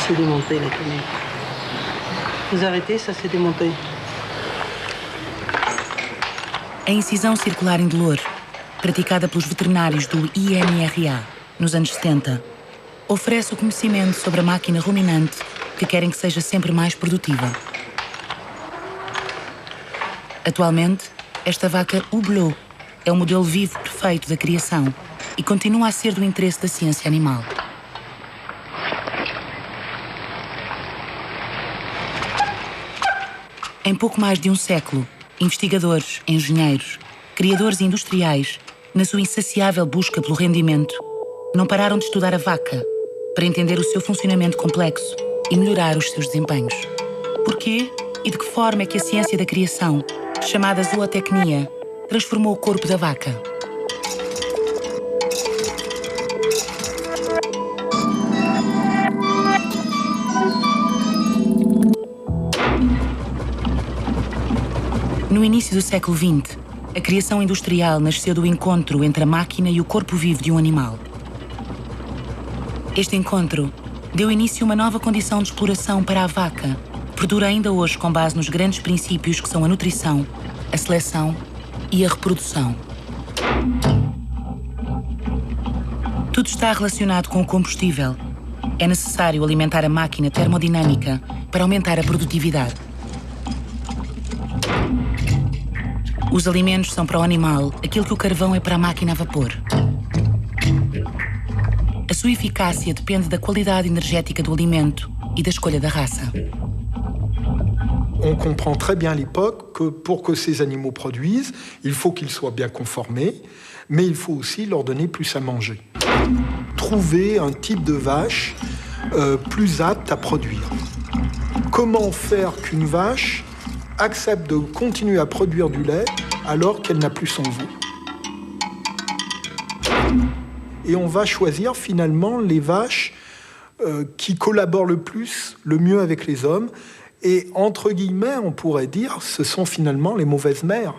s'est démonté, la canette. Vous arrêtez, ça s'est démonté. A incisão circular indolor, praticada pelos veterinários do INRA nos anos 70, oferece o conhecimento sobre a máquina ruminante que querem que seja sempre mais produtiva. Atualmente, esta vaca Hublot é o modelo vivo perfeito da criação e continua a ser do interesse da ciência animal. Em pouco mais de um século, investigadores, engenheiros, criadores industriais, na sua insaciável busca pelo rendimento, não pararam de estudar a vaca para entender o seu funcionamento complexo e melhorar os seus desempenhos. Porquê e de que forma é que a ciência da criação, chamada zootecnia, transformou o corpo da vaca? No início do século XX, a criação industrial nasceu do encontro entre a máquina e o corpo vivo de um animal. Este encontro deu início a uma nova condição de exploração para a vaca, que perdura ainda hoje com base nos grandes princípios que são a nutrição, a seleção e a reprodução. Tudo está relacionado com o combustível. É necessário alimentar a máquina termodinâmica para aumentar a produtividade. Os alimentos são para o animal aquilo que o carvão é para a máquina a vapor. A sua eficácia depende da qualidade energética do alimento e da escolha da raça. On comprend très bien à l'époque que pour que ces animaux produisent, il faut qu'ils soient bien conformés, mais il faut aussi leur donner plus à manger. Trouver un type de vache plus apte à produire. Comment faire qu'une vache accepte de continuer à produire du lait alors qu'elle n'a plus son veau? Et on va choisir finalement les vaches qui collaborent le mieux avec les hommes. Et entre guillemets, on pourrait dire, ce sont finalement les mauvaises mères.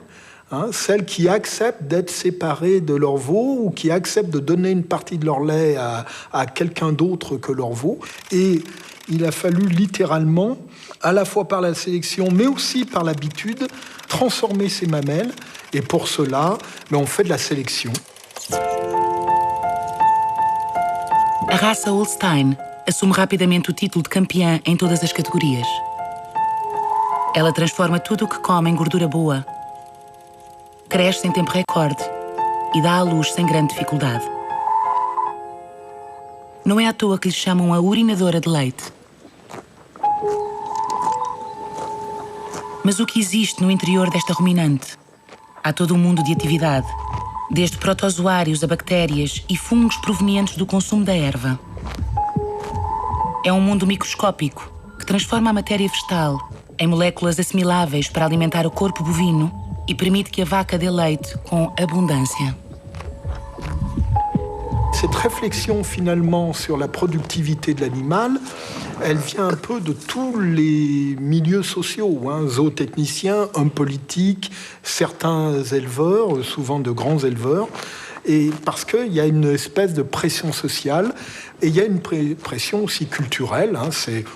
Celles qui acceptent d'être séparées de leur veau ou qui acceptent de donner une partie de leur lait à quelqu'un d'autre que leur veau. Et il a fallu littéralement, à la fois par la sélection, mais aussi par l'habitude, transformer ces mamelles. Et pour cela, on fait de la sélection. A raça Holstein assume rapidamente o título de campeã em todas as categorias. Ela transforma tudo o que come em gordura boa, cresce em tempo recorde e dá à luz sem grande dificuldade. Não é à toa que lhe chamam a urinadora de leite. Mas o que existe no interior desta ruminante? Há todo um mundo de atividade, desde protozoários a bactérias e fungos provenientes do consumo da erva. É um mundo microscópico que transforma a matéria vegetal em moléculas assimiláveis para alimentar o corpo bovino e permite que a vaca dê leite com abondância. Cette réflexion finalement sur la productivité de l'animal, elle vient un peu de tous les milieux sociaux, zootechniciens, hommes politiques, certains éleveurs, souvent de grands éleveurs, et parce qu'il y a une espèce de pression sociale et il y a une pression aussi culturelle.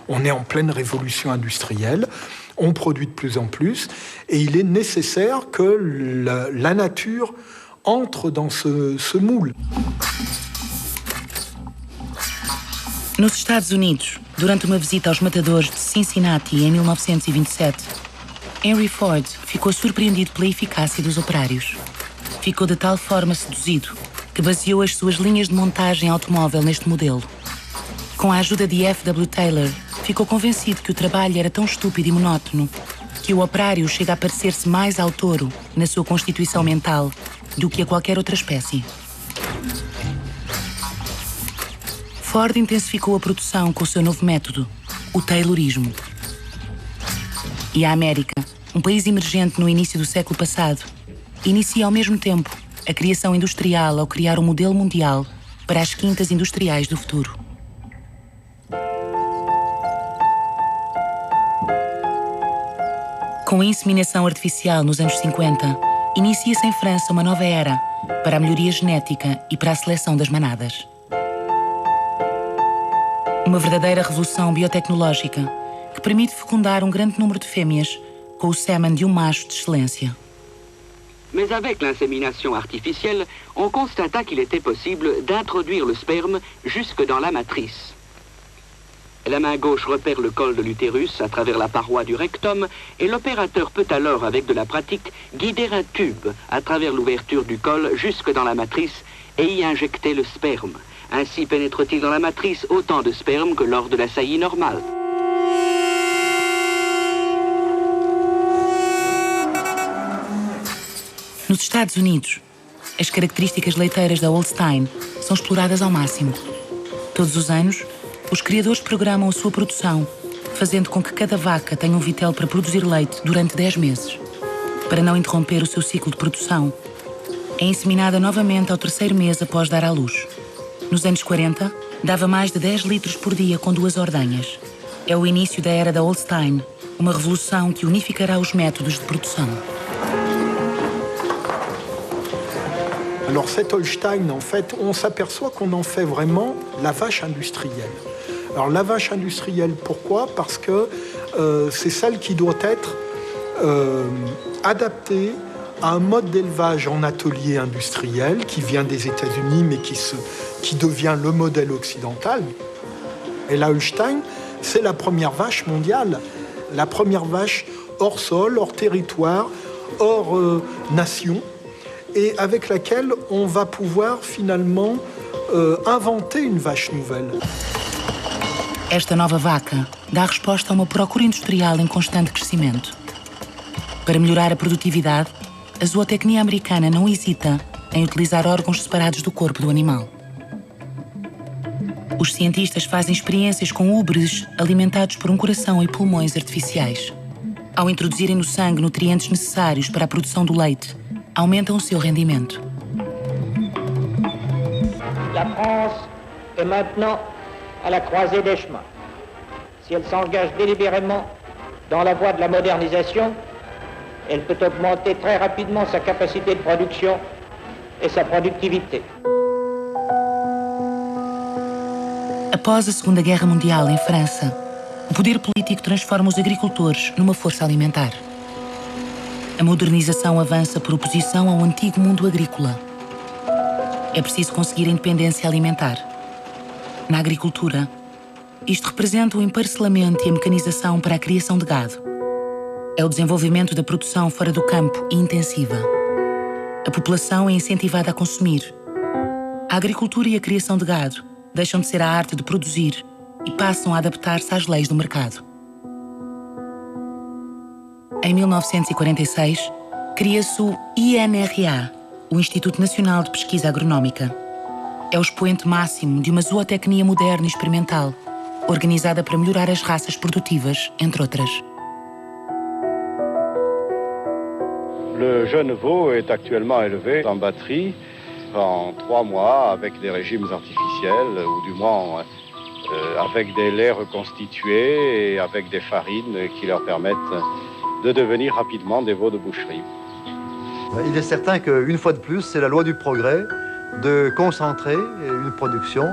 On est en pleine révolution industrielle, on produit de plus en plus, et il est nécessaire que la nature entre dans ce moule. Nos Estados Unidos, durante uma visita aos matadores de Cincinnati em 1927, Henry Ford ficou surpreendido pela eficácia dos operários. Ficou de tal forma seduzido que baseou as suas linhas de montagem automóvel neste modelo. Com a ajuda de F.W. Taylor, ficou convencido que o trabalho era tão estúpido e monótono que o operário chega a parecer-se mais ao touro na sua constituição mental do que a qualquer outra espécie. Ford intensificou a produção com o seu novo método, o Taylorismo. E a América, um país emergente no início do século passado, inicia ao mesmo tempo a criação industrial ao criar um modelo mundial para as quintas industriais do futuro. Com a inseminação artificial nos anos 50, inicia-se em França uma nova era para a melhoria genética e para a seleção das manadas. Uma verdadeira revolução biotecnológica que permite fecundar um grande número de fêmeas com o sêmen de um macho de excelência. Mais avec l'insémination artificielle, on constata qu'il était possible d'introduire le sperme jusque dans la matrice. La main gauche repère le col de l'utérus à travers la paroi du rectum et l'opérateur peut alors, avec de la pratique, guider un tube à travers l'ouverture du col jusque dans la matrice et y injecter le sperme. Ainsi pénètre-t-il dans la matrice autant de sperme que lors de la saillie normale. Nos Estados Unidos, as características leiteiras da Holstein são exploradas ao máximo. Todos os anos, os criadores programam a sua produção, fazendo com que cada vaca tenha um vitel para produzir leite durante 10 meses. Para não interromper o seu ciclo de produção, é inseminada novamente ao 3º mês após dar à luz. Nos anos 40, dava mais de 10 litros por dia com 2 ordenhas. É o início da era da Holstein, uma revolução que unificará os métodos de produção. Alors cette Holstein, en fait, on s'aperçoit qu'on en fait vraiment la vache industrielle. Alors la vache industrielle, pourquoi? Parce que c'est celle qui doit être adaptée à un mode d'élevage en atelier industriel qui vient des États-Unis mais qui devient le modèle occidental. Et la Holstein, c'est la première vache mondiale, la première vache hors sol, hors territoire, hors nation, et avec laquelle on va pouvoir finalement inventer une vache nouvelle. Esta nova vaca dá resposta a uma procura industrial em constante crescimento. Para melhorar a produtividade, a zootecnia americana não hesita em utilizar órgãos separados do corpo do animal. Os cientistas fazem experiências com úberes alimentados por um coração e pulmões artificiais. Ao introduzirem no sangue nutrientes necessários para a produção do leite, aumentam o seu rendimento. La France est maintenant à la croisée des chemins. Si elle s'engage délibérément dans la voie de la modernisation, elle peut augmenter très rapidement sa capacité de production et sa productivité. Após a Segunda Guerra Mundial em França, o poder político transforma os agricultores numa força alimentar. A modernização avança por oposição ao antigo mundo agrícola. É preciso conseguir a independência alimentar. Na agricultura, isto representa o emparcelamento e a mecanização para a criação de gado. É o desenvolvimento da produção fora do campo e intensiva. A população é incentivada a consumir. A agricultura e a criação de gado deixam de ser a arte de produzir e passam a adaptar-se às leis do mercado. Em 1946, cria-se o INRA, o Instituto Nacional de Pesquisa Agronómica. É o expoente máximo de uma zootecnia moderna e experimental, organizada para melhorar as raças produtivas, entre outras. Le jeune veau est actuellement élevé en batterie en 3 mois avec des régimes artificiels, ou du moins avec des laits reconstitués et avec des farines qui leur permettent de devenir rapidement des veaux de boucherie. Il est certain qu'une fois de plus, c'est la loi du progrès de concentrer une production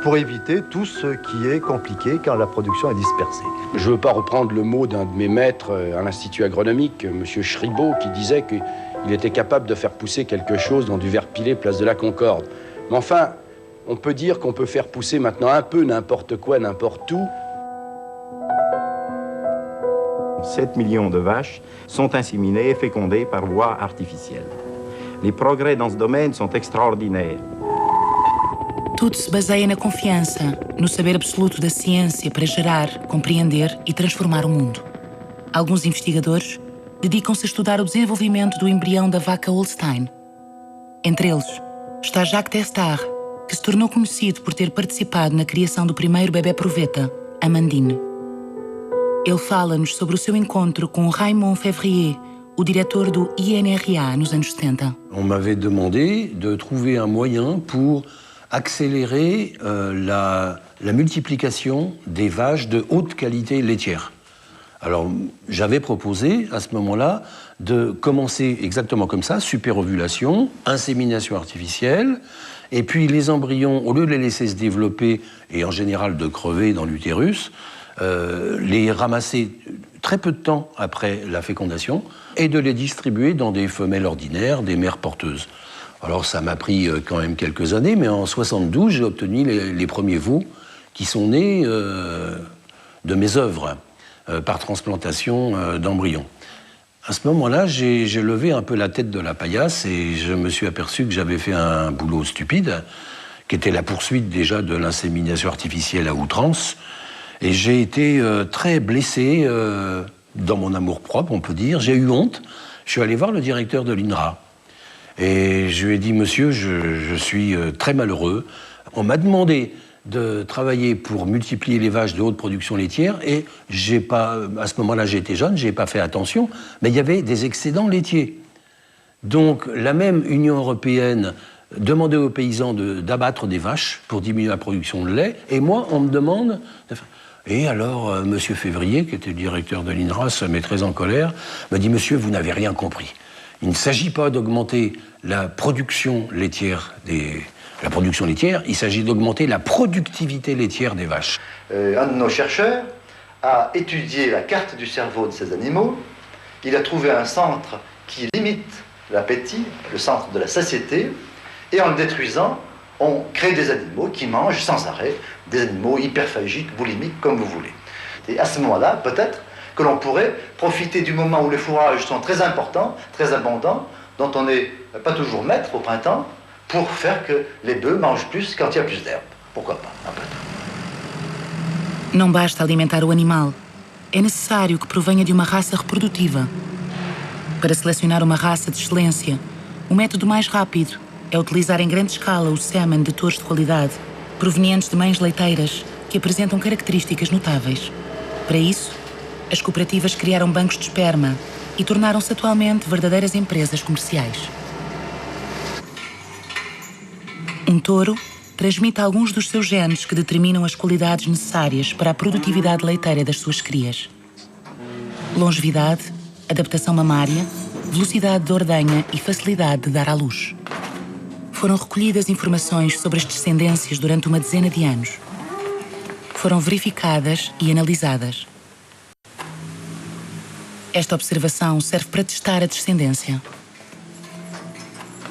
pour éviter tout ce qui est compliqué quand la production est dispersée. Je ne veux pas reprendre le mot d'un de mes maîtres à l'Institut agronomique, M. Schribaud, qui disait qu'il était capable de faire pousser quelque chose dans du verre pilé place de la Concorde. Mais enfin, on peut dire qu'on peut faire pousser maintenant un peu n'importe quoi, n'importe où. 7 millions de vaches sont inséminées et fécondées par voie artificielle. Les progrès dans ce domaine sont extraordinaires. Tudo se baseia na confiança, no saber absoluto da ciência para gerar, compreender e transformar o mundo. Alguns investigadores dedicam-se a estudar o desenvolvimento do embrião da vaca Holstein. Entre eles está Jacques Testard, que se tornou conhecido por ter participado na criação do primeiro bebê proveta, Amandine. Ele fala-nos sobre o seu encontro com Raymond Février, o diretor do INRA nos anos 70. On m'avait demandé de trouver un moyen pour accélérer la multiplication des vaches de haute qualité laitière. Alors, j'avais proposé à ce moment-là de commencer exactement comme ça, superovulation, insémination artificielle, et puis les embryons, au lieu de les laisser se développer, et en général de crever dans l'utérus, les ramasser très peu de temps après la fécondation, et de les distribuer dans des femelles ordinaires, des mères porteuses. Alors ça m'a pris quand même quelques années, mais en 72, j'ai obtenu les premiers veaux qui sont nés de mes œuvres, par transplantation d'embryons. À ce moment-là, j'ai levé un peu la tête de la paillasse et je me suis aperçu que j'avais fait un boulot stupide, qui était la poursuite déjà de l'insémination artificielle à outrance. Et j'ai été très blessé dans mon amour-propre, on peut dire. J'ai eu honte. Je suis allé voir le directeur de l'INRA. Et je lui ai dit, monsieur, je suis très malheureux. On m'a demandé de travailler pour multiplier les vaches de haute production laitière et j'ai pas, à ce moment-là j'étais jeune, j'ai pas fait attention, mais il y avait des excédents laitiers. Donc la même Union européenne demandait aux paysans d'abattre des vaches pour diminuer la production de lait, et moi on me demande... Et alors monsieur Février, qui était le directeur de l'INRA, se met très en colère, me dit, monsieur, vous n'avez rien compris. Il ne s'agit pas d'augmenter la production laitière il s'agit d'augmenter la productivité laitière des vaches. Un de nos chercheurs a étudié la carte du cerveau de ces animaux. Il a trouvé un centre qui limite l'appétit, le centre de la satiété, et en le détruisant, on crée des animaux qui mangent sans arrêt, des animaux hyperphagiques, boulimiques, comme vous voulez. Et à ce moment-là, peut-être que l'on pourrait profiter du moment où les fourrages sont très importants, très abondants, dont on n'est pas toujours maître au printemps, pour faire que les bœufs mangent plus quand il y a plus d'herbe. Pourquoi pas, après tout. Não basta alimentar o animal. É necessário que provenha de uma raça reprodutiva. Para selecionar uma raça de excelência, o método mais rápido é utilizar em grande escala o sêmen de touros de qualidade, provenientes de mães leiteiras que apresentam características notáveis. Para isso, as cooperativas criaram bancos de esperma e tornaram-se atualmente verdadeiras empresas comerciais. Um touro transmite alguns dos seus genes que determinam as qualidades necessárias para a produtividade leiteira das suas crias. Longevidade, adaptação mamária, velocidade de ordenha e facilidade de dar à luz. Foram recolhidas informações sobre as descendências durante uma dezena de anos. Foram verificadas e analisadas. Esta observação serve para testar a descendência.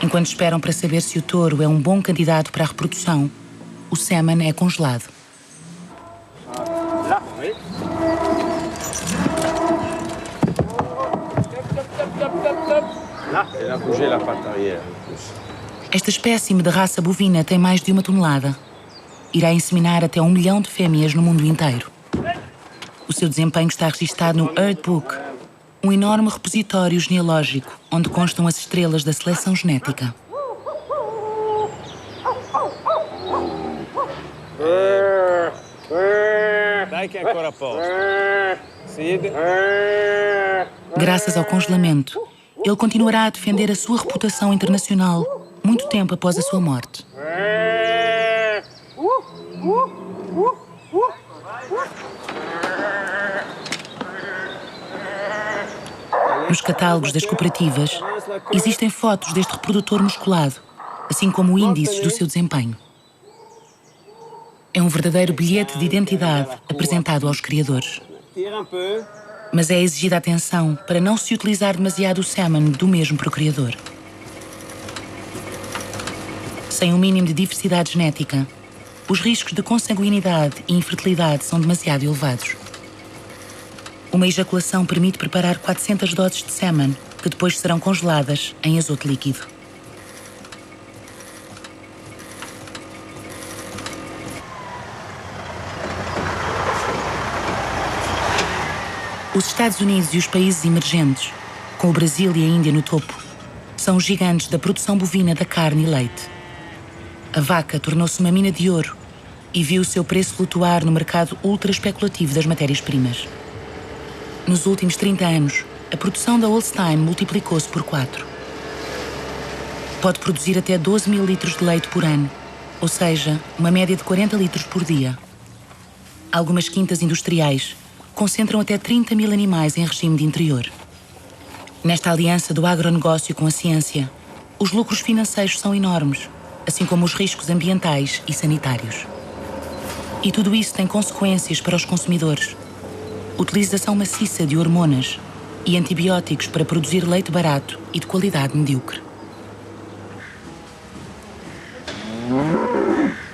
Enquanto esperam para saber se o touro é um bom candidato para a reprodução, o sêmen é congelado. Esta espécime de raça bovina tem mais de 1 tonelada. Irá inseminar até 1 milhão de fêmeas no mundo inteiro. O seu desempenho está registado no Earth Book, um enorme repositório genealógico onde constam as estrelas da seleção genética. Graças ao congelamento, ele continuará a defender a sua reputação internacional muito tempo após a sua morte. Nos catálogos das cooperativas, existem fotos deste reprodutor musculado, assim como índices do seu desempenho. É um verdadeiro bilhete de identidade apresentado aos criadores. Mas é exigida atenção para não se utilizar demasiado o sêmen do mesmo procriador. Sem um mínimo de diversidade genética, os riscos de consanguinidade e infertilidade são demasiado elevados. Uma ejaculação permite preparar 400 doses de sêmen, que depois serão congeladas em azoto líquido. Os Estados Unidos e os países emergentes, com o Brasil e a Índia no topo, são os gigantes da produção bovina da carne e leite. A vaca tornou-se uma mina de ouro e viu o seu preço flutuar no mercado ultra especulativo das matérias-primas. Nos últimos 30 anos, a produção da Holstein multiplicou-se por 4. Pode produzir até 12 mil litros de leite por ano, ou seja, uma média de 40 litros por dia. Algumas quintas industriais concentram até 30 mil animais em regime de interior. Nesta aliança do agronegócio com a ciência, os lucros financeiros são enormes, assim como os riscos ambientais e sanitários. E tudo isso tem consequências para os consumidores. Utilização maciça de hormonas e antibióticos para produzir leite barato e de qualidade medíocre.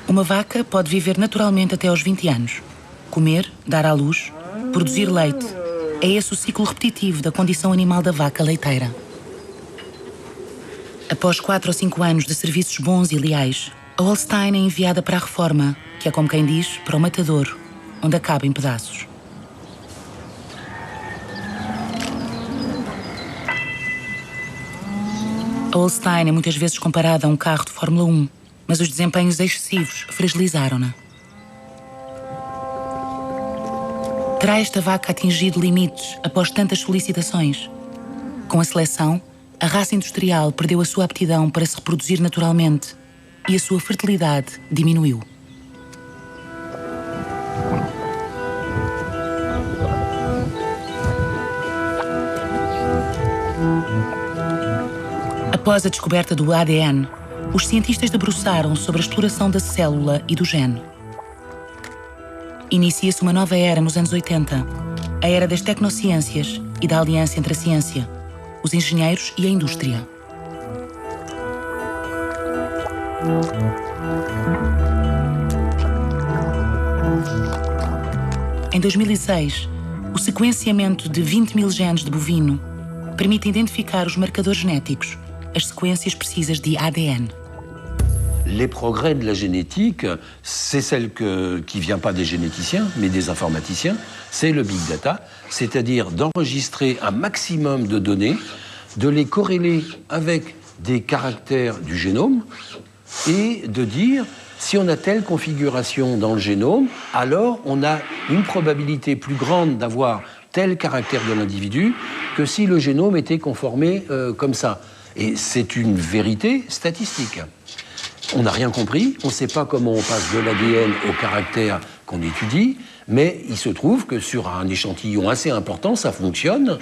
Uma vaca pode viver naturalmente até aos 20 anos. Comer, dar à luz, produzir leite. É esse o ciclo repetitivo da condição animal da vaca leiteira. Após 4 ou 5 anos de serviços bons e leais, a Holstein é enviada para a reforma, que é como quem diz, para o matadouro, onde acaba em pedaços. A Holstein é muitas vezes comparada a um carro de Fórmula 1, mas os desempenhos excessivos fragilizaram-na. Terá esta vaca atingido limites após tantas solicitações? Com a seleção, a raça industrial perdeu a sua aptidão para se reproduzir naturalmente e a sua fertilidade diminuiu. Após a descoberta do ADN, os cientistas debruçaram sobre a exploração da célula e do gene. Inicia-se uma nova era nos anos 80, a era das tecnociências e da aliança entre a ciência, os engenheiros e a indústria. Em 2006, o sequenciamento de 20 mil genes de bovino permite identificar os marcadores genéticos, as sequências precisas de ADN. Les progrès de la génétique, c'est celle qui ne vient pas des généticiens, mais des informaticiens, c'est le big data, c'est-à-dire d'enregistrer un maximum de données, de les corréler avec des caractères du génome et de dire si on a telle configuration dans le génome, alors on a une probabilité plus grande d'avoir tel caractère de l'individu que si le génome était conformé comme ça. Et c'est une vérité statistique. On n'a rien compris, on ne sait pas comment on passe de l'ADN au caractère qu'on étudie, mais il se trouve que sur un échantillon assez important, ça fonctionne.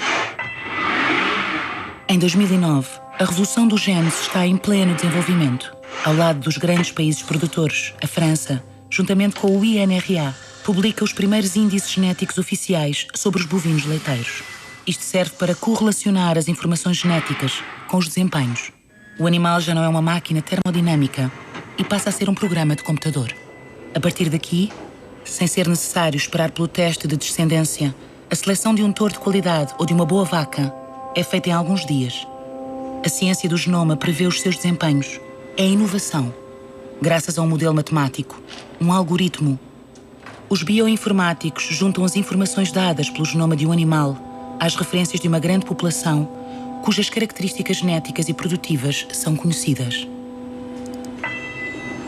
Em 2009, a revolução dos genes está em pleno desenvolvimento. Ao lado dos grandes países produtores, a França, juntamente com o INRA, publica os primeiros índices genéticos oficiais sobre os bovinos leiteiros. Isto serve para correlacionar as informações genéticas com os desempenhos. O animal já não é uma máquina termodinâmica e passa a ser um programa de computador. A partir daqui, sem ser necessário esperar pelo teste de descendência, a seleção de um touro de qualidade ou de uma boa vaca é feita em alguns dias. A ciência do genoma prevê os seus desempenhos. É a inovação, graças a um modelo matemático, um algoritmo. Os bioinformáticos juntam as informações dadas pelo genoma de um animal às referências de uma grande população cujas características genéticas e produtivas são conhecidas.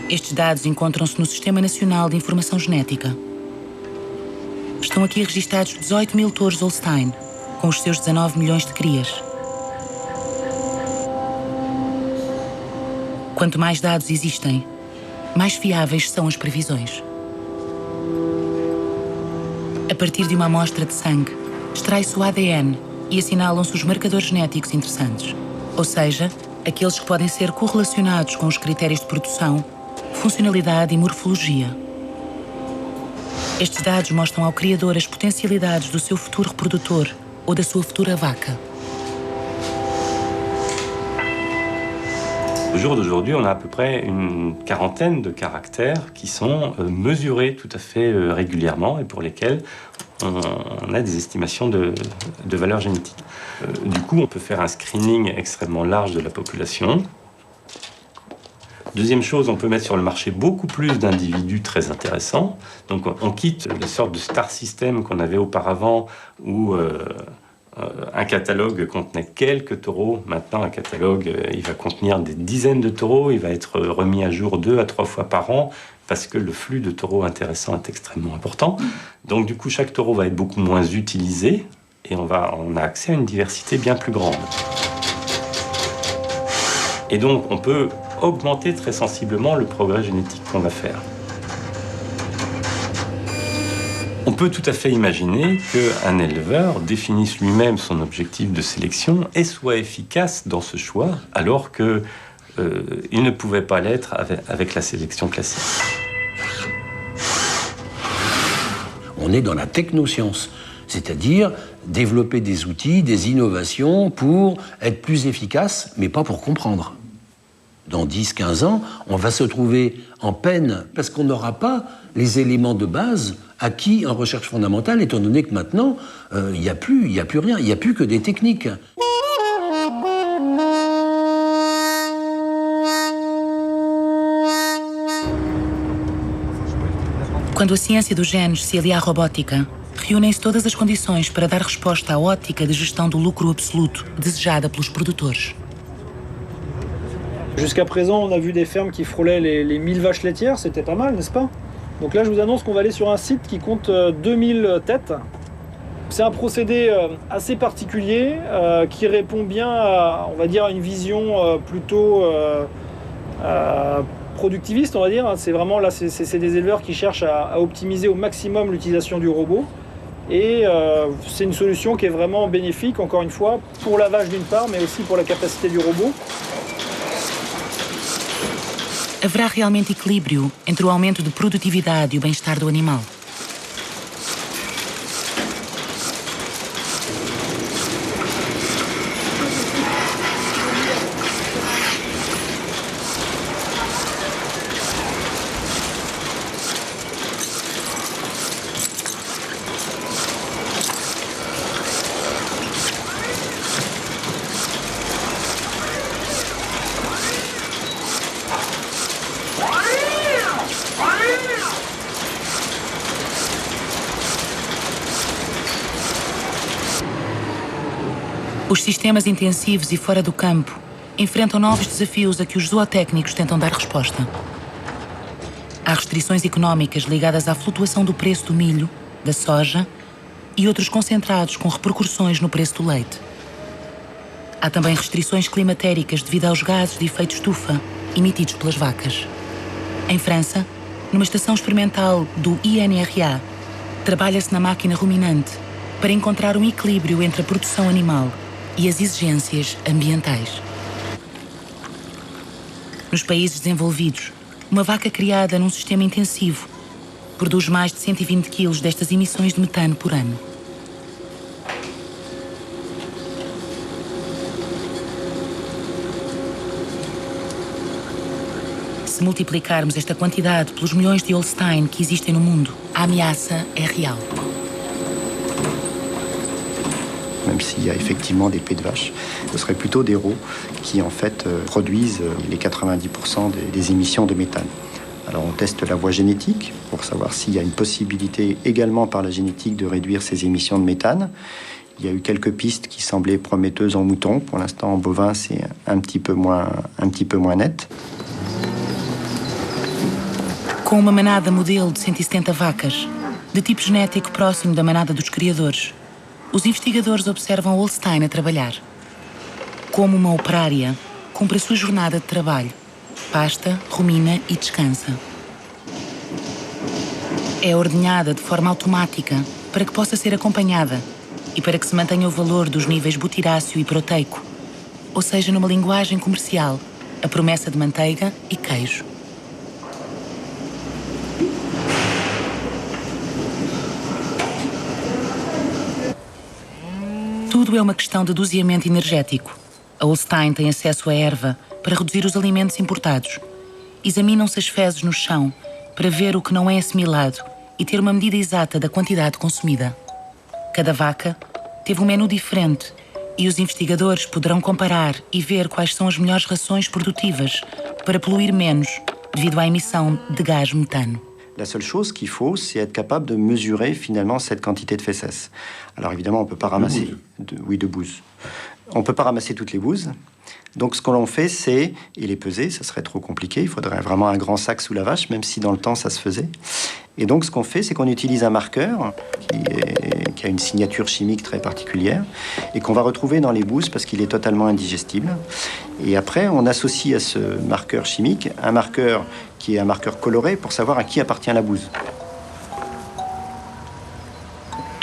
Estes dados encontram-se no Sistema Nacional de Informação Genética. Estão aqui registados 18 mil touros Holstein, com os seus 19 milhões de crias. Quanto mais dados existem, mais fiáveis são as previsões. A partir de uma amostra de sangue, extrai-se o ADN e assinalam-se os marcadores genéticos interessantes, ou seja, aqueles que podem ser correlacionados com os critérios de produção, funcionalidade e morfologia. Estes dados mostram ao criador as potencialidades do seu futuro reprodutor ou da sua futura vaca. Au jour d'aujourd'hui, on a à peu près une quarantaine de caractères qui sont mesurés tout à fait régulièrement et pour lesquels on a des estimations de valeur génétique. Du coup, on peut faire un screening extrêmement large de la population. Deuxième chose, on peut mettre sur le marché beaucoup plus d'individus très intéressants. Donc on quitte les sortes de star system qu'on avait auparavant où un catalogue contenait quelques taureaux. Maintenant, un catalogue, il va contenir des dizaines de taureaux. Il va être remis à jour 2 à 3 fois par an parce que le flux de taureaux intéressants est extrêmement important. Donc du coup, chaque taureau va être beaucoup moins utilisé et on a accès à une diversité bien plus grande. Et donc, on peut augmenter très sensiblement le progrès génétique qu'on va faire. On peut tout à fait imaginer qu'un éleveur définisse lui-même son objectif de sélection et soit efficace dans ce choix, alors qu'il ne pouvait pas l'être avec la sélection classique. On est dans la technoscience, c'est-à-dire développer des outils, des innovations pour être plus efficace, mais pas pour comprendre. Dans 10-15 ans, on va se trouver en peine parce qu'on n'aura pas les éléments de base acquis en recherche fondamentale, étant donné que maintenant, il n'y a plus rien, il n'y a plus que des techniques. Quando a ciência dos genes se alia à robótica, reúnem-se todas as condições para dar resposta à ótica de gestão do lucro absoluto desejada pelos produtores. Jusqu'à présent, on a vu des fermes qui frôlaient les 1000 vaches laitières, c'était pas mal, n'est-ce pas? Donc là, je vous annonce qu'on va aller sur un site qui compte 2000 têtes. C'est un procédé assez particulier qui répond bien à, on va dire, à une vision plutôt productiviste, on va dire. C'est vraiment là, c'est des éleveurs qui cherchent à optimiser au maximum l'utilisation du robot. Et c'est une solution qui est vraiment bénéfique, encore une fois, pour la vache d'une part, mais aussi pour la capacité du robot. Haverá realmente equilíbrio entre o aumento de produtividade e o bem-estar do animal? Os sistemas intensivos e fora do campo enfrentam novos desafios a que os zootécnicos tentam dar resposta. Há restrições económicas ligadas à flutuação do preço do milho, da soja e outros concentrados com repercussões no preço do leite. Há também restrições climatéricas devido aos gases de efeito estufa emitidos pelas vacas. Em França, numa estação experimental do INRA, trabalha-se na máquina ruminante para encontrar um equilíbrio entre a produção animal e as exigências ambientais. Nos países desenvolvidos, uma vaca criada num sistema intensivo produz mais de 120 kg destas emissões de metano por ano. Se multiplicarmos esta quantidade pelos milhões de Holstein que existem no mundo, a ameaça é real. Même s'il y a effectivement des pets de vache, ce serait plutôt des rots qui en fait produisent les 90% des émissions de méthane. Alors on teste la voie génétique pour savoir s'il y a une possibilité également par la génétique de réduire ces émissions de méthane. Il y a eu quelques pistes qui semblaient prometteuses en mouton. Pour l'instant en bovin c'est un petit peu moins net. Com uma manada modelo de 170 vacas, de tipo genético próximo da manada dos criadores, os investigadores observam Holstein a trabalhar. Como uma operária, cumpre a sua jornada de trabalho. Pasta, rumina e descansa. É ordenhada de forma automática para que possa ser acompanhada e para que se mantenha o valor dos níveis butiráceo e proteico, ou seja, numa linguagem comercial, a promessa de manteiga e queijo. Tudo é uma questão de doseamento energético. A Holstein tem acesso à erva para reduzir os alimentos importados. Examinam-se as fezes no chão para ver o que não é assimilado e ter uma medida exata da quantidade consumida. Cada vaca teve um menu diferente e os investigadores poderão comparar e ver quais são as melhores rações produtivas para poluir menos devido à emissão de gás metano. La seule chose qu'il faut, c'est être capable de mesurer finalement cette quantité de fesses. Alors évidemment, on ne peut pas ramasser... de bouses. On ne peut pas ramasser toutes les bouses. Donc ce que l'on fait, c'est... Et les peser, ça serait trop compliqué. Il faudrait vraiment un grand sac sous la vache, même si dans le temps, ça se faisait. Et donc ce qu'on fait, c'est qu'on utilise un marqueur qui a une signature chimique très particulière et qu'on va retrouver dans les bouses parce qu'il est totalement indigestible. Et après, on associe à ce marqueur chimique un marqueur qui est un marqueur coloré pour savoir à qui appartient la bouse.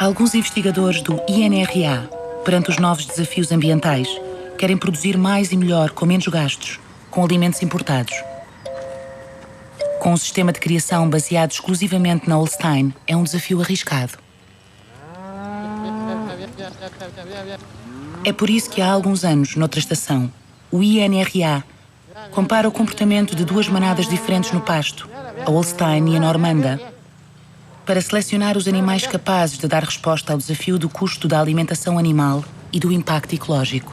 Alguns investigadores do INRA, perante os novos desafios ambientais, querem produzir mais e melhor com menos gastos, com alimentos importados. Com um sistema de criação baseado exclusivamente na Holstein, é um desafio arriscado. É por isso que há alguns anos, noutra estação, o INRA compara o comportamento de duas manadas diferentes no pasto, a Holstein e a Normanda, para selecionar os animais capazes de dar resposta ao desafio do custo da alimentação animal e do impacto ecológico.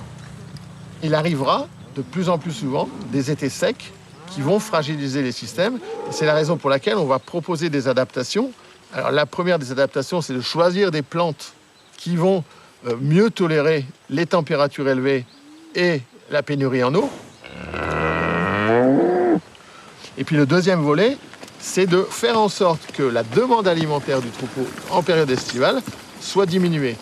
Il arrivera de plus en plus souvent des étés secs qui vont fragiliser les systèmes. Et c'est la raison pour laquelle on va proposer des adaptations. Alors la première des adaptations, c'est de choisir des plantes qui vont mieux tolérer les températures élevées et la pénurie en eau. Et puis le deuxième volet, c'est de faire en sorte que la demande alimentaire du troupeau en période estivale soit diminuée.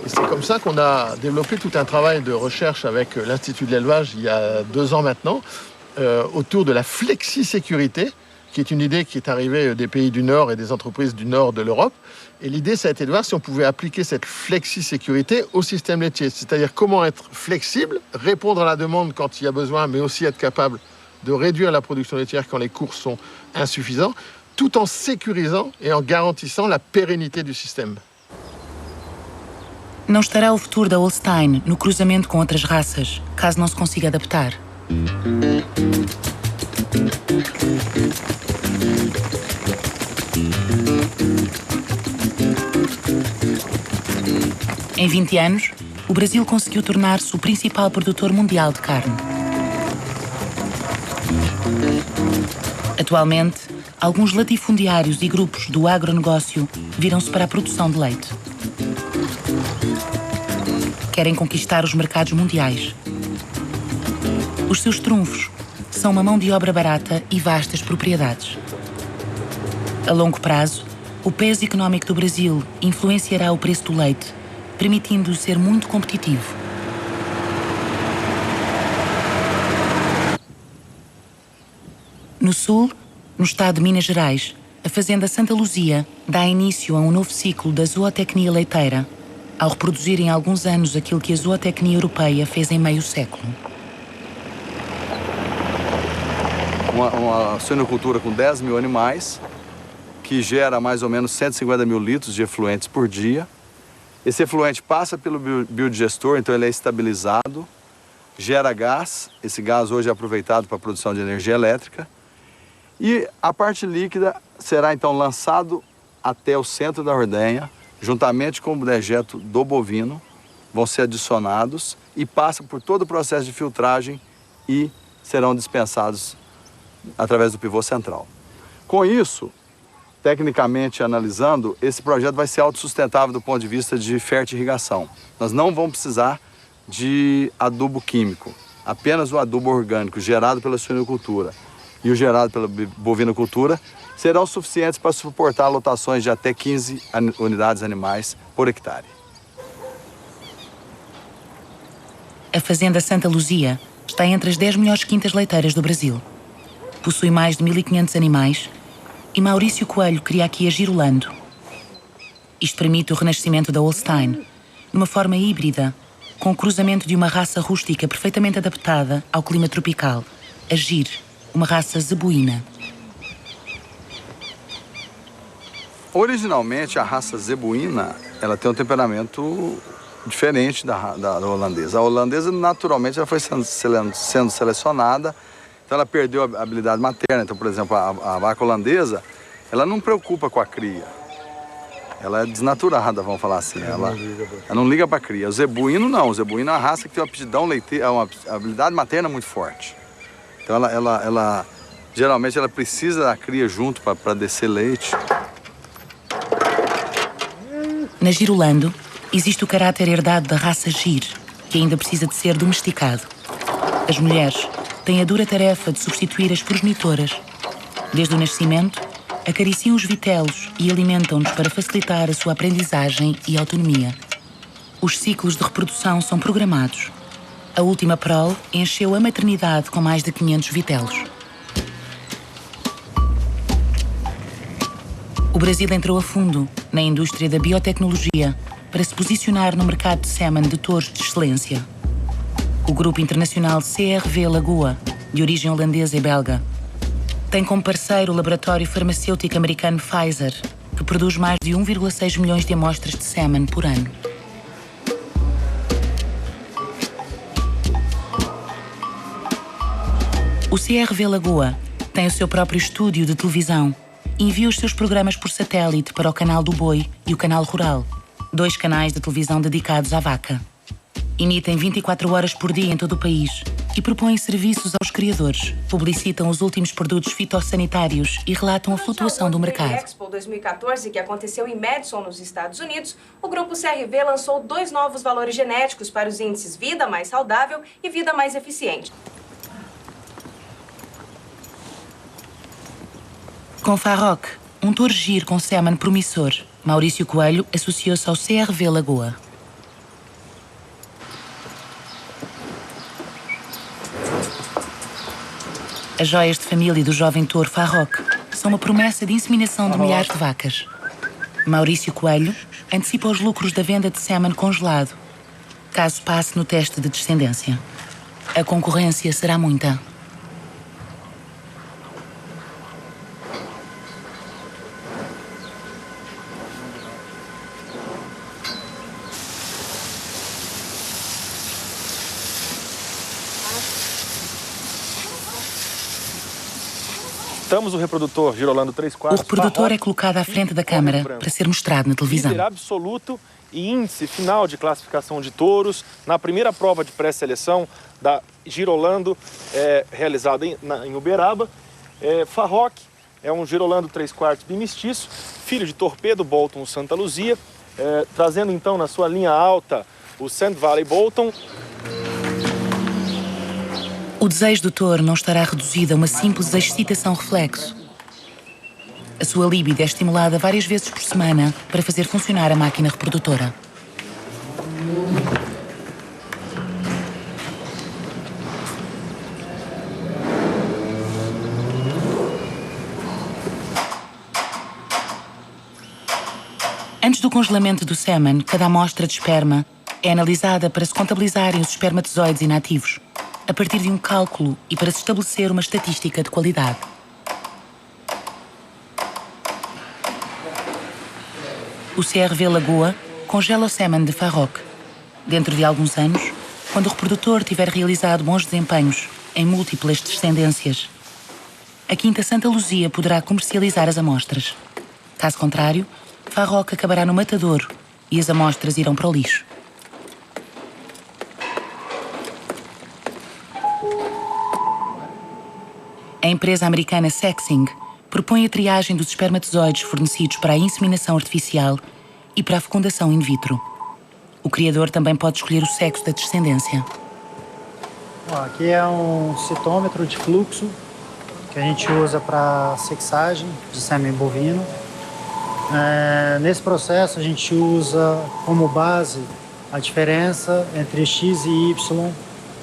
Et c'est comme ça qu'on a développé tout un travail de recherche avec l'Institut de l'élevage il y a 2 ans maintenant, autour de la flexi-sécurité, qui est une idée qui est arrivée des pays du Nord et des entreprises du Nord de l'Europe. Et l'idée, ça a été de voir si on pouvait appliquer cette flexi-sécurité au système laitier. C'est-à-dire comment être flexible, répondre à la demande quand il y a besoin, mais aussi être capable de réduire la production laitière quand les cours sont insuffisants, tout en sécurisant et en garantissant la pérennité du système. Não estará o futuro da Holstein no cruzamento com outras raças, caso não se consiga adaptar. Em 20 anos, o Brasil conseguiu tornar-se o principal produtor mundial de carne. Atualmente, alguns latifundiários e grupos do agronegócio viram-se para a produção de leite. Querem conquistar os mercados mundiais. Os seus trunfos são uma mão de obra barata e vastas propriedades. A longo prazo, o peso económico do Brasil influenciará o preço do leite, permitindo-o ser muito competitivo. No sul, no estado de Minas Gerais, a fazenda Santa Luzia dá início a um novo ciclo da zootecnia leiteira, ao reproduzir em alguns anos aquilo que a zootecnia europeia fez em meio século. Uma suinocultura com 10 mil animais, que gera mais ou menos 150 mil litros de efluentes por dia. Esse efluente passa pelo biodigestor, então ele é estabilizado, gera gás. Esse gás hoje é aproveitado para a produção de energia elétrica. E a parte líquida será então lançado até o centro da ordenha, juntamente com o dejeto do bovino, vão ser adicionados e passam por todo o processo de filtragem e serão dispensados através do pivô central. Com isso, tecnicamente analisando, esse projeto vai ser autossustentável do ponto de vista de fertirrigação. Nós não vamos precisar de adubo químico, apenas o adubo orgânico gerado pela suinocultura e o gerado pela bovinocultura serão suficientes para suportar lotações de até 15 unidades animais por hectare. A fazenda Santa Luzia está entre as 10 melhores quintas leiteiras do Brasil. Possui mais de 1.500 animais e Maurício Coelho cria aqui a Girolando. Isto permite o renascimento da Holstein, numa forma híbrida, com o cruzamento de uma raça rústica perfeitamente adaptada ao clima tropical, a Gir, uma raça zebuína. Originalmente, a raça zebuína, ela tem um temperamento diferente da holandesa. A holandesa, naturalmente, ela foi sendo selecionada, então ela perdeu a habilidade materna. Então, por exemplo, a vaca holandesa, ela não preocupa com a cria. Ela é desnaturada, vamos falar assim. Ela não liga para a cria. O zebuíno não. O zebuíno é uma raça que tem uma aptidão leiteira, uma habilidade materna muito forte. Então, ela geralmente, ela precisa da cria junto para descer leite. Na Girolando, existe o caráter herdado da raça Gir, que ainda precisa de ser domesticado. As mulheres têm a dura tarefa de substituir as progenitoras. Desde o nascimento, acariciam os vitelos e alimentam-nos para facilitar a sua aprendizagem e autonomia. Os ciclos de reprodução são programados. A última prole encheu a maternidade com mais de 500 vitelos. O Brasil entrou a fundo na indústria da biotecnologia para se posicionar no mercado de sêmen de touros de excelência. O grupo internacional CRV Lagoa, de origem holandesa e belga, tem como parceiro o laboratório farmacêutico americano Pfizer, que produz mais de 1,6 milhões de amostras de sêmen por ano. O CRV Lagoa tem o seu próprio estúdio de televisão e envia os seus programas por satélite para o Canal do Boi e o Canal Rural, 2 canais de televisão dedicados à vaca. Emitem 24 horas por dia em todo o país e propõem serviços aos criadores, publicitam os últimos produtos fitossanitários e relatam a flutuação do mercado. No Expo 2014, que aconteceu em Madison, nos Estados Unidos, o grupo CRV lançou 2 novos valores genéticos para os índices Vida Mais Saudável e Vida Mais Eficiente. Com Farroc, um touro giro com sêmen promissor, Maurício Coelho associou-se ao CRV Lagoa. As joias de família do jovem touro Farroc são uma promessa de inseminação de milhares de vacas. Maurício Coelho antecipa os lucros da venda de sêmen congelado, caso passe no teste de descendência. A concorrência será muita. Temos o reprodutor Girolando 3/4. O reprodutor é colocado à frente da câmara para ser mostrado na televisão. Líder absoluto e índice final de classificação de touros na primeira prova de pré-seleção da Girolando, realizada em Uberaba. Farroc é um Girolando 3/4 bimestiço, filho de Torpedo Bolton Santa Luzia, trazendo então na sua linha alta o Sand Valley Bolton. O desejo do touro não estará reduzido a uma simples excitação reflexo. A sua libido é estimulada várias vezes por semana para fazer funcionar a máquina reprodutora. Antes do congelamento do sêmen, cada amostra de esperma é analisada para se contabilizarem os espermatozoides inativos, a partir de um cálculo e para se estabelecer uma estatística de qualidade. O CRV Lagoa congela o sêmen de Farroc. Dentro de alguns anos, quando o reprodutor tiver realizado bons desempenhos em múltiplas descendências, a Quinta Santa Luzia poderá comercializar as amostras. Caso contrário, Farroc acabará no matadouro e as amostras irão para o lixo. A empresa americana Sexing propõe a triagem dos espermatozoides fornecidos para a inseminação artificial e para a fecundação in vitro. O criador também pode escolher o sexo da descendência. Aqui é um citômetro de fluxo que a gente usa para sexagem de sêmen bovino. Nesse processo a gente usa como base a diferença entre X e Y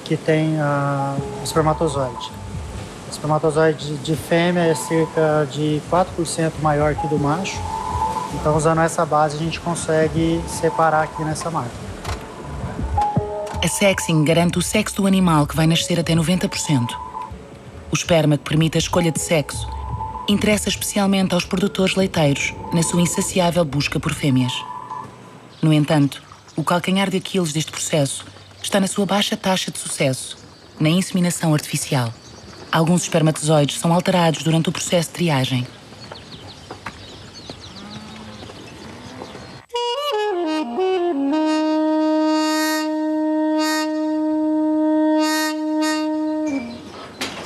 que tem o espermatozoide. O espermatozoide de fêmea é cerca de 4% maior que o do macho. Então, usando essa base, a gente consegue separar aqui nessa máquina. A Sexing garante o sexo do animal, que vai nascer até 90%. O esperma que permite a escolha de sexo interessa especialmente aos produtores leiteiros na sua insaciável busca por fêmeas. No entanto, o calcanhar de Aquiles deste processo está na sua baixa taxa de sucesso, na inseminação artificial. Alguns espermatozoides são alterados durante o processo de triagem.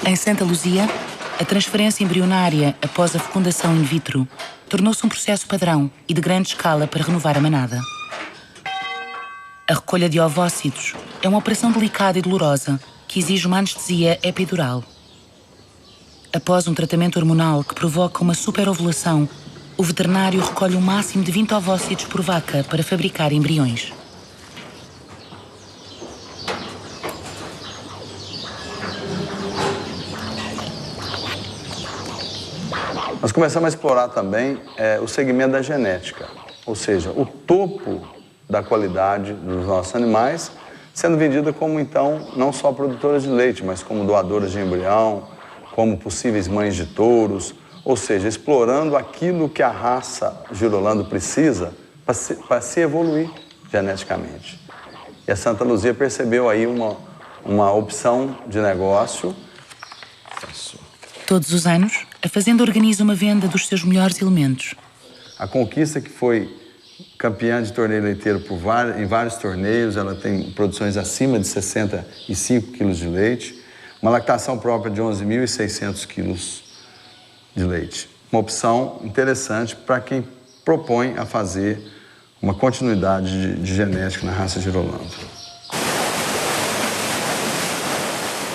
Em Santa Luzia, a transferência embrionária após a fecundação in vitro tornou-se um processo padrão e de grande escala para renovar a manada. A recolha de ovócitos é uma operação delicada e dolorosa que exige uma anestesia epidural. Após um tratamento hormonal que provoca uma superovulação, o veterinário recolhe um máximo de 20 ovócitos por vaca para fabricar embriões. Nós começamos a explorar também o segmento da genética, ou seja, o topo da qualidade dos nossos animais, sendo vendida como, então, não só produtoras de leite, mas como doadoras de embrião, como possíveis mães de touros, ou seja, explorando aquilo que a raça Girolando precisa para se evoluir geneticamente. E a Santa Luzia percebeu aí uma opção de negócio. Todos os anos, a Fazenda organiza uma venda dos seus melhores elementos. A Conquista, que foi campeã de torneio leiteiro em vários torneios, ela tem produções acima de 65 quilos de leite, uma lactação própria de 11.600 quilos de leite. Uma opção interessante para quem propõe a fazer uma continuidade de genética na raça Girolando.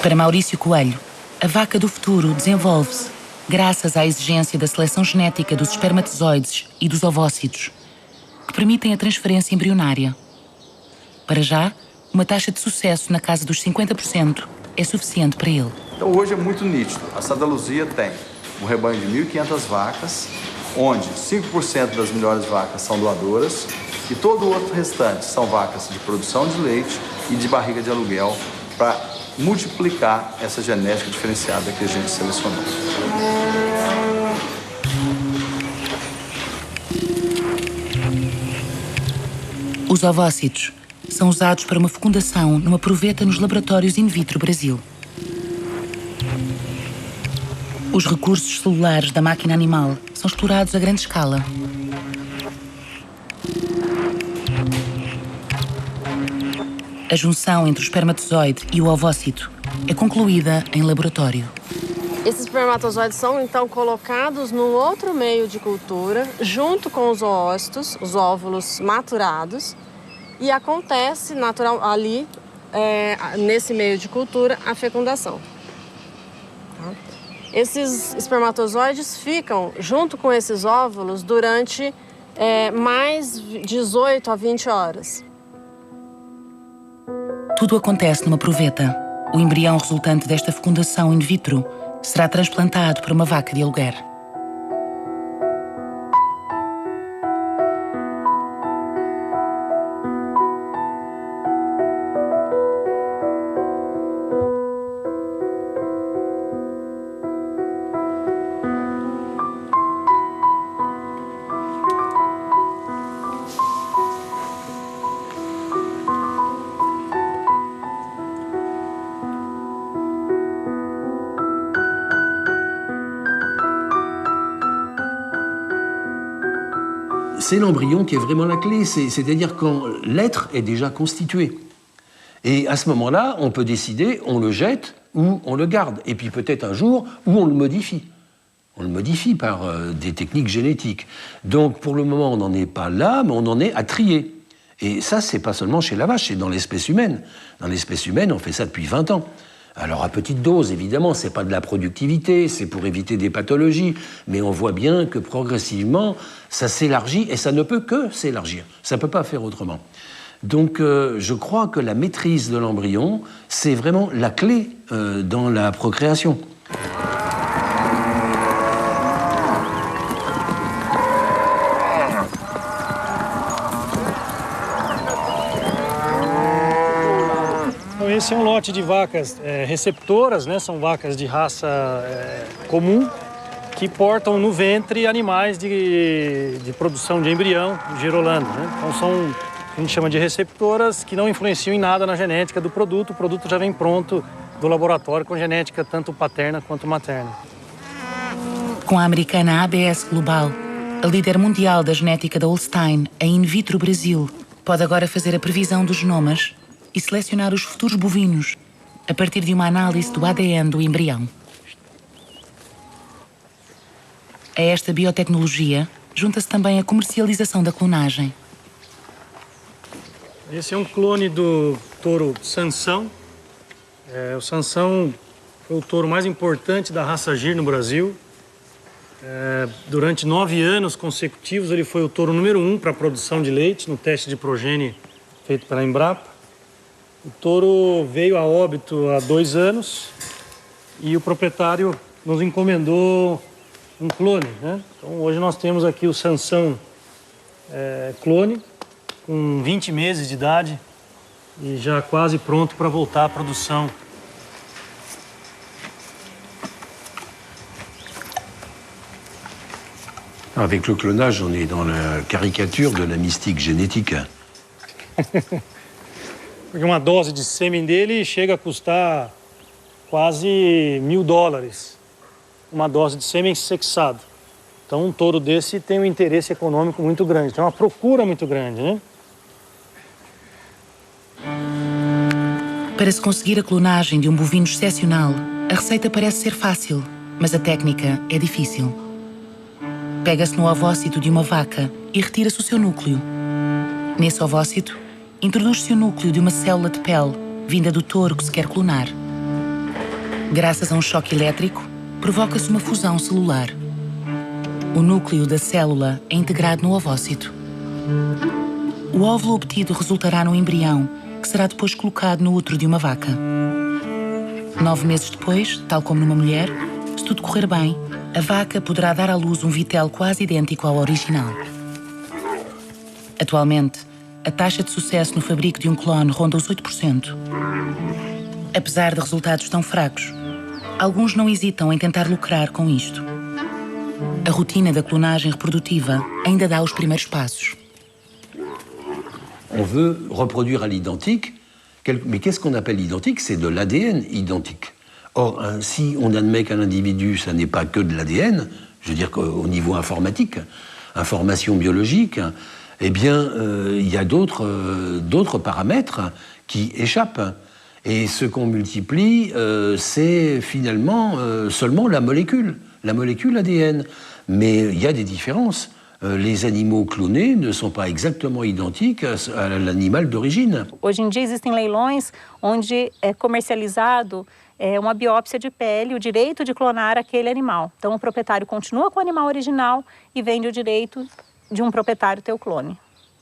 Para Maurício Coelho, a vaca do futuro desenvolve-se graças à exigência da seleção genética dos espermatozoides e dos ovócitos, que permitem a transferência embrionária. Para já, uma taxa de sucesso na casa dos 50% é suficiente para ele. Então hoje é muito nítido. A Santa Luzia tem um rebanho de 1.500 vacas, onde 5% das melhores vacas são doadoras e todo o outro restante são vacas de produção de leite e de barriga de aluguel para multiplicar essa genética diferenciada que a gente selecionou. Os ovócitos são usados para uma fecundação numa proveta nos laboratórios in vitro Brasil. Os recursos celulares da máquina animal são explorados a grande escala. A junção entre o espermatozoide e o ovócito é concluída em laboratório. Esses espermatozoides são, então, colocados num outro meio de cultura, junto com os oócitos, os óvulos maturados, e acontece ali, nesse meio de cultura, a fecundação. Tá? Esses espermatozoides ficam junto com esses óvulos durante mais 18 a 20 horas. Tudo acontece numa proveta. O embrião resultante desta fecundação in vitro será transplantado para uma vaca de aluguer. C'est l'embryon qui est vraiment la clé, c'est-à-dire quand l'être est déjà constitué. Et à ce moment-là, on peut décider, on le jette ou on le garde. Et puis peut-être un jour où on le modifie. On le modifie par des techniques génétiques. Donc pour le moment, on n'en est pas là, mais on en est à trier. Et ça, c'est pas seulement chez la vache, c'est dans l'espèce humaine. Dans l'espèce humaine, on fait ça depuis 20 ans. Alors à petite dose, évidemment, c'est pas de la productivité, c'est pour éviter des pathologies, mais on voit bien que progressivement, ça s'élargit et ça ne peut que s'élargir. Ça peut pas faire autrement. Donc je crois que la maîtrise de l'embryon, c'est vraiment la clé dans la procréation. Esse é um lote de vacas receptoras, né? São vacas de raça comum que portam no ventre animais de produção de embrião girolando, né? Então são, a gente chama de receptoras, que não influenciam em nada na genética do produto. O produto já vem pronto do laboratório com genética tanto paterna quanto materna. Com a americana ABS Global, a líder mundial da genética da Holstein, a In Vitro Brasil, pode agora fazer a previsão dos genomas e selecionar os futuros bovinos a partir de uma análise do ADN do embrião. A esta biotecnologia junta-se também a comercialização da clonagem. Esse é um clone do touro Sansão. O Sansão foi o touro mais importante da raça Gir no Brasil. Durante 9 anos consecutivos, ele foi o touro número 1 para a produção de leite no teste de progênie feito pela Embrapa. O touro veio a óbito há 2 anos e o proprietário nos encomendou um clone, né? Então, hoje nós temos aqui o Sansão clone, com 20 meses de idade e já quase pronto para voltar à produção. Avec le clonage, on est dans la caricature de la mystique génétique. Porque uma dose de sêmen dele chega a custar quase $1.000. Uma dose de sêmen sexado. Então, um touro desse tem um interesse econômico muito grande, tem uma procura muito grande, né? Para se conseguir a clonagem de um bovino excepcional, a receita parece ser fácil, mas a técnica é difícil. Pega-se no ovócito de uma vaca e retira-se o seu núcleo. Nesse ovócito, introduz-se o núcleo de uma célula de pele vinda do touro que se quer clonar. Graças a um choque elétrico, provoca-se uma fusão celular. O núcleo da célula é integrado no ovócito. O óvulo obtido resultará num embrião que será depois colocado no útero de uma vaca. 9 meses depois, tal como numa mulher, se tudo correr bem, a vaca poderá dar à luz um vitel quase idêntico ao original. Atualmente, a taxa de sucesso no fabrico de um clone ronda os 8%. Apesar de resultados tão fracos, alguns não hesitam em tentar lucrar com isto. A rotina da clonagem reprodutiva ainda dá os primeiros passos. On veut reproduire à l'identique, mais qu'est-ce qu'on appelle identique? C'est de l'ADN identique. Or, si on admet qu'un individu, ça n'est pas que de l'ADN, je veux dire qu'au niveau informatique, information biologique, eh bien, il y a d'autres paramètres qui échappent. Et ce qu'on multiplie, c'est finalement seulement la molécule ADN. Mais il y a des différences. Les animaux clonés ne sont pas exactement identiques à l'animal d'origine. Hoje em dia existem leilões onde é comercializado uma biópsia de pele, o direito de clonar aquele animal. Então o proprietário continua com o animal original e vende o direito de um proprietário ter o clone.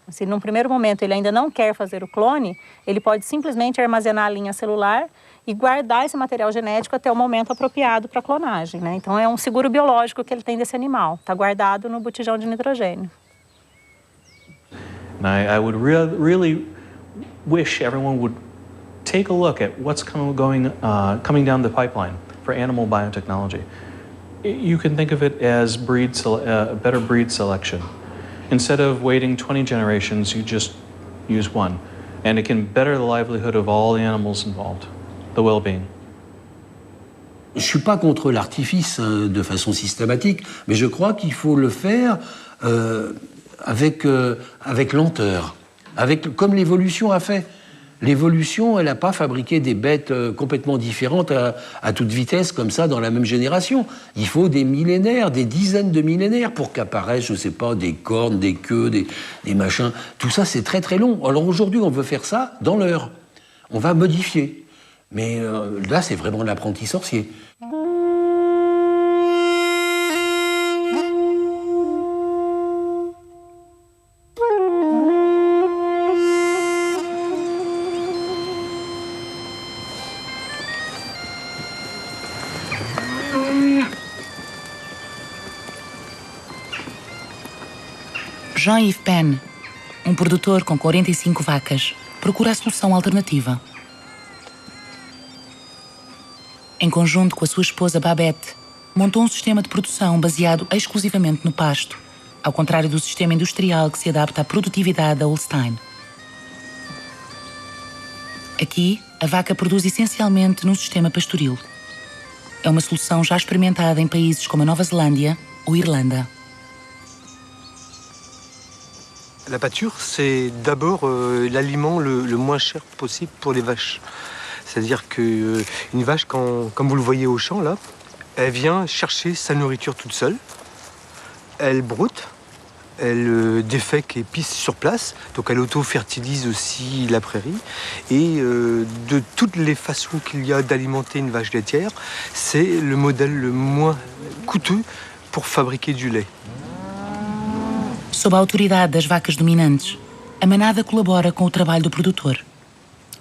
Se num primeiro momento ele ainda não quer fazer o clone, ele pode simplesmente armazenar a linha celular e guardar esse material genético até o momento apropriado para a clonagem, né? Então é um seguro biológico que ele tem desse animal, está guardado no botijão de nitrogênio. And I would really wish everyone would take a look at what's coming down the pipeline for animal biotechnology. You can think of it as better breed selection. Instead of waiting 20 generations, you just use one. And it can better the livelihood of all the animals involved, the well-being. Je ne suis pas contre l'artifice de façon systématique, mais je crois qu'il faut le faire avec lenteur, comme l'évolution a fait. L'évolution, elle n'a pas fabriqué des bêtes complètement différentes à toute vitesse, comme ça, dans la même génération. Il faut des millénaires, des dizaines de millénaires pour qu'apparaissent, je ne sais pas, des cornes, des queues, des machins. Tout ça, c'est très très long. Alors aujourd'hui, on veut faire ça dans l'heure. On va modifier. Mais là, c'est vraiment l'apprenti sorcier. Jean-Yves Penn, produtor com 45 vacas, procura a solução alternativa. Em conjunto com a sua esposa Babette, montou um sistema de produção baseado exclusivamente no pasto, ao contrário do sistema industrial que se adapta à produtividade da Holstein. Aqui, a vaca produz essencialmente num sistema pastoril. É uma solução já experimentada em países como a Nova Zelândia ou Irlanda. La pâture, c'est d'abord l'aliment le moins cher possible pour les vaches. C'est-à-dire qu'une vache, comme vous le voyez au champ, là, elle vient chercher sa nourriture toute seule. Elle broute, elle défèque et pisse sur place. Donc elle auto-fertilise aussi la prairie. Et de toutes les façons qu'il y a d'alimenter une vache laitière, c'est le modèle le moins coûteux pour fabriquer du lait. Sob a autoridade das vacas dominantes, a manada colabora com o trabalho do produtor.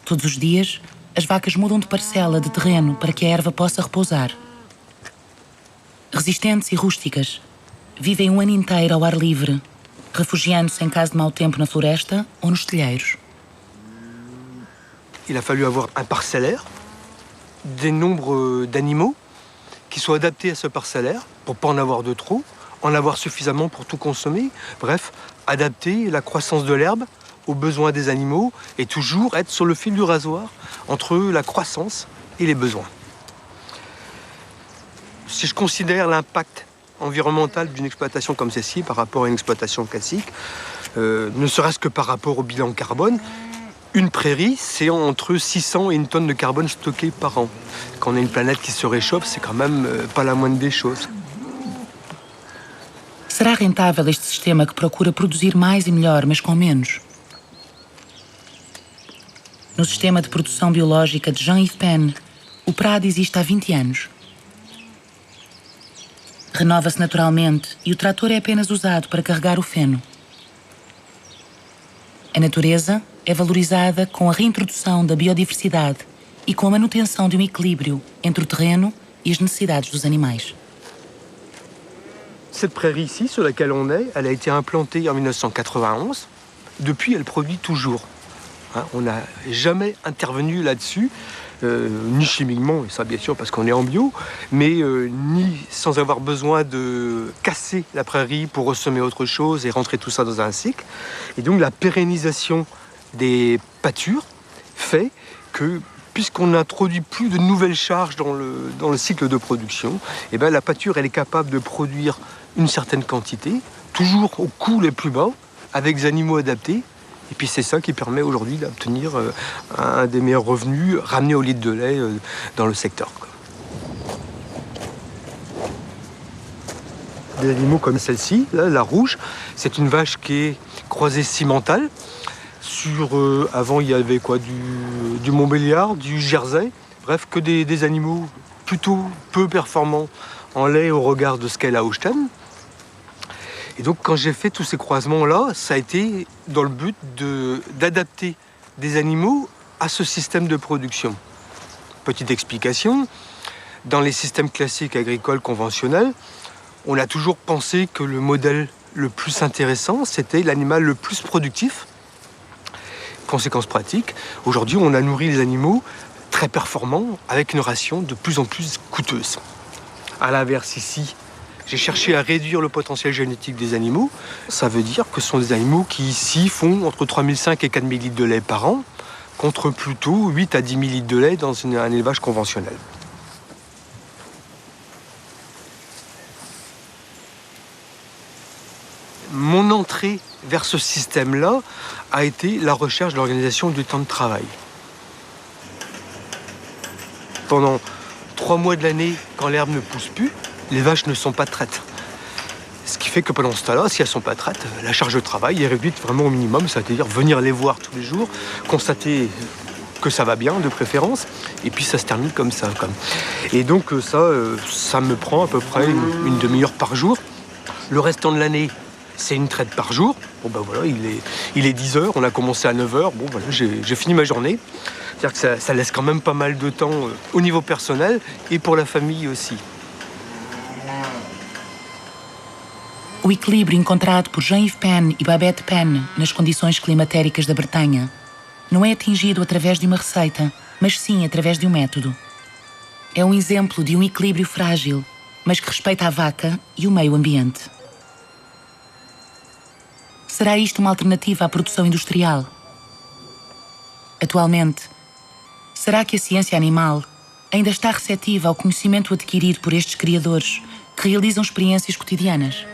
Todos os dias, as vacas mudam de parcela de terreno para que a erva possa repousar. Resistentes e rústicas, vivem um ano inteiro ao ar livre, refugiando-se em caso de mau tempo na floresta ou nos telheiros. Il a fallu avoir un parcellaire, des nombres d'animaux qui soient adaptés à ce parcellaire pour pas en avoir de trop, en avoir suffisamment pour tout consommer. Bref, adapter la croissance de l'herbe aux besoins des animaux et toujours être sur le fil du rasoir entre la croissance et les besoins. Si je considère l'impact environnemental d'une exploitation comme celle-ci par rapport à une exploitation classique, ne serait-ce que par rapport au bilan carbone, une prairie, c'est entre 600 et une tonne de carbone stocké par an. Quand on a une planète qui se réchauffe, c'est quand même pas la moindre des choses. Será rentável este sistema que procura produzir mais e melhor, mas com menos? No sistema de produção biológica de Jean-Yves Penn, o prado existe há 20 anos. Renova-se naturalmente e o trator é apenas usado para carregar o feno. A natureza é valorizada com a reintrodução da biodiversidade e com a manutenção de um equilíbrio entre o terreno e as necessidades dos animais. Cette prairie ici, sur laquelle on est, elle a été implantée en 1991. Depuis, elle produit toujours. On n'a jamais intervenu là-dessus, ni chimiquement, et ça bien sûr parce qu'on est en bio, mais ni sans avoir besoin de casser la prairie pour ressemer autre chose et rentrer tout ça dans un cycle. Et donc la pérennisation des pâtures fait que, puisqu'on n'introduit plus de nouvelles charges dans le cycle de production, eh ben, la pâture elle est capable de produire une certaine quantité, toujours au coût les plus bas, avec des animaux adaptés. Et puis c'est ça qui permet aujourd'hui d'obtenir un des meilleurs revenus ramenés au litre de lait dans le secteur. Des animaux comme celle-ci, là, la rouge, c'est une vache qui est croisée cimentale. Avant, il y avait quoi, du Montbéliard, du Jersey, bref, que des animaux plutôt peu performants en lait au regard de ce qu'est la Holstein. Et donc, quand j'ai fait tous ces croisements-là, ça a été dans le but d'adapter des animaux à ce système de production. Petite explication, dans les systèmes classiques agricoles conventionnels, on a toujours pensé que le modèle le plus intéressant, c'était l'animal le plus productif. Conséquence pratique, aujourd'hui, on a nourri les animaux très performants avec une ration de plus en plus coûteuse. À l'inverse, ici, j'ai cherché à réduire le potentiel génétique des animaux. Ça veut dire que ce sont des animaux qui, ici, font entre 3005 et 4000 litres de lait par an, contre plutôt 8 à 10 000 litres de lait dans un élevage conventionnel. Mon entrée vers ce système-là a été la recherche de l'organisation du temps de travail. Pendant 3 mois de l'année, quand l'herbe ne pousse plus, les vaches ne sont pas traites. Ce qui fait que pendant ce temps-là, si elles ne sont pas traites, la charge de travail est réduite vraiment au minimum, c'est-à-dire venir les voir tous les jours, constater que ça va bien, de préférence, et puis ça se termine comme ça. Et donc ça me prend à peu près une demi-heure par jour. Le restant de l'année, c'est une traite par jour. Bon ben voilà, il est 10h, on a commencé à 9h, bon voilà, j'ai fini ma journée. C'est-à-dire que ça laisse quand même pas mal de temps au niveau personnel et pour la famille aussi. O equilíbrio encontrado por Jean-Yves Penn e Babette Penn nas condições climatéricas da Bretanha não é atingido através de uma receita, mas sim através de um método. É um exemplo de um equilíbrio frágil, mas que respeita a vaca e o meio ambiente. Será isto uma alternativa à produção industrial? Atualmente, será que a ciência animal ainda está receptiva ao conhecimento adquirido por estes criadores que realizam experiências cotidianas?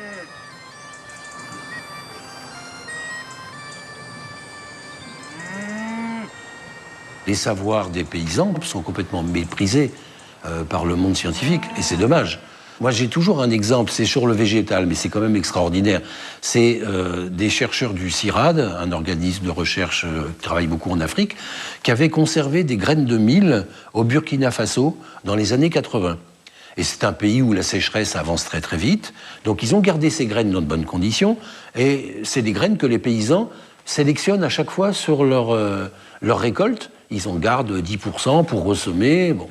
Les savoirs des paysans sont complètement méprisés par le monde scientifique, et c'est dommage. Moi, j'ai toujours un exemple, c'est sur le végétal, mais c'est quand même extraordinaire. C'est des chercheurs du CIRAD, un organisme de recherche qui travaille beaucoup en Afrique, qui avaient conservé des graines de mil au Burkina Faso dans les années 80. Et c'est un pays où la sécheresse avance très très vite, donc ils ont gardé ces graines dans de bonnes conditions, et c'est des graines que les paysans sélectionnent à chaque fois sur leur récolte. Ils en gardent 10% pour ressemer. Bon.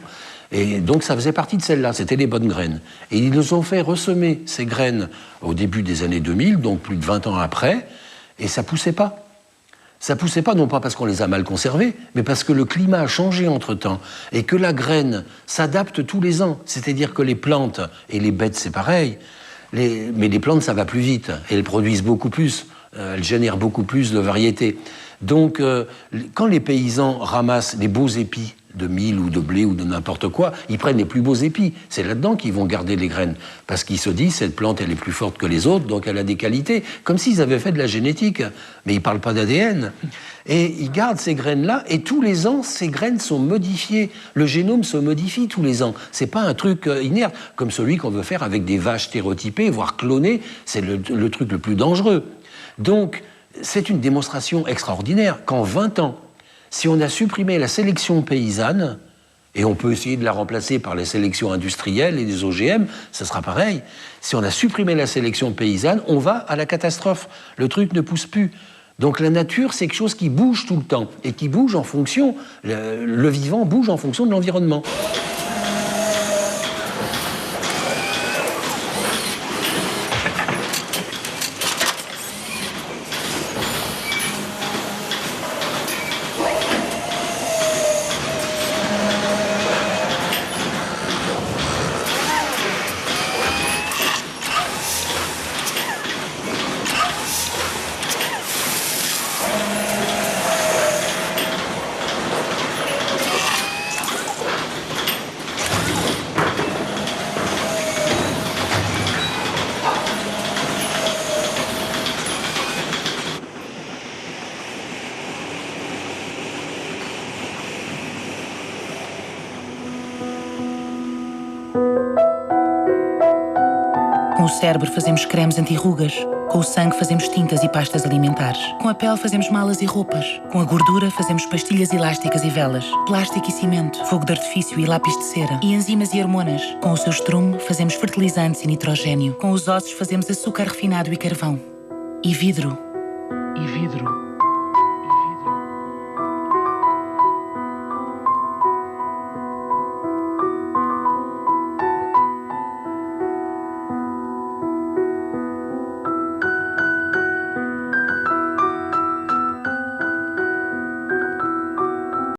Et donc ça faisait partie de celles-là, c'était les bonnes graines. Et ils nous ont fait ressemer ces graines au début des années 2000, donc plus de 20 ans après, et ça poussait pas. Ça poussait pas, non pas parce qu'on les a mal conservées, mais parce que le climat a changé entre-temps et que la graine s'adapte tous les ans. C'est-à-dire que les plantes, et les bêtes c'est pareil, mais les plantes ça va plus vite, et elles produisent beaucoup plus, elles génèrent beaucoup plus de variétés. Donc quand les paysans ramassent les beaux épis de mil ou de blé ou de n'importe quoi, ils prennent les plus beaux épis. C'est là-dedans qu'ils vont garder les graines. Parce qu'ils se disent, cette plante, elle est plus forte que les autres, donc elle a des qualités. Comme s'ils avaient fait de la génétique. Mais ils ne parlent pas d'ADN. Et ils gardent ces graines-là, et tous les ans, ces graines sont modifiées. Le génome se modifie tous les ans. C'est pas un truc inerte, comme celui qu'on veut faire avec des vaches stéréotypées, voire clonées. C'est le truc le plus dangereux. Donc, c'est une démonstration extraordinaire qu'en 20 ans, si on a supprimé la sélection paysanne, et on peut essayer de la remplacer par les sélections industrielles et des OGM, ça sera pareil. Si on a supprimé la sélection paysanne, on va à la catastrophe. Le truc ne pousse plus. Donc la nature, c'est quelque chose qui bouge tout le temps, et qui bouge en fonction, le vivant bouge en fonction de l'environnement. Com o cérebro fazemos cremes anti-rugas. Com o sangue fazemos tintas e pastas alimentares. Com a pele fazemos malas e roupas. Com a gordura fazemos pastilhas elásticas e velas. Plástico e cimento. Fogo de artifício e lápis de cera. E enzimas e hormonas. Com o seu estrume fazemos fertilizantes e nitrogênio. Com os ossos fazemos açúcar refinado e carvão. E vidro. E vidro.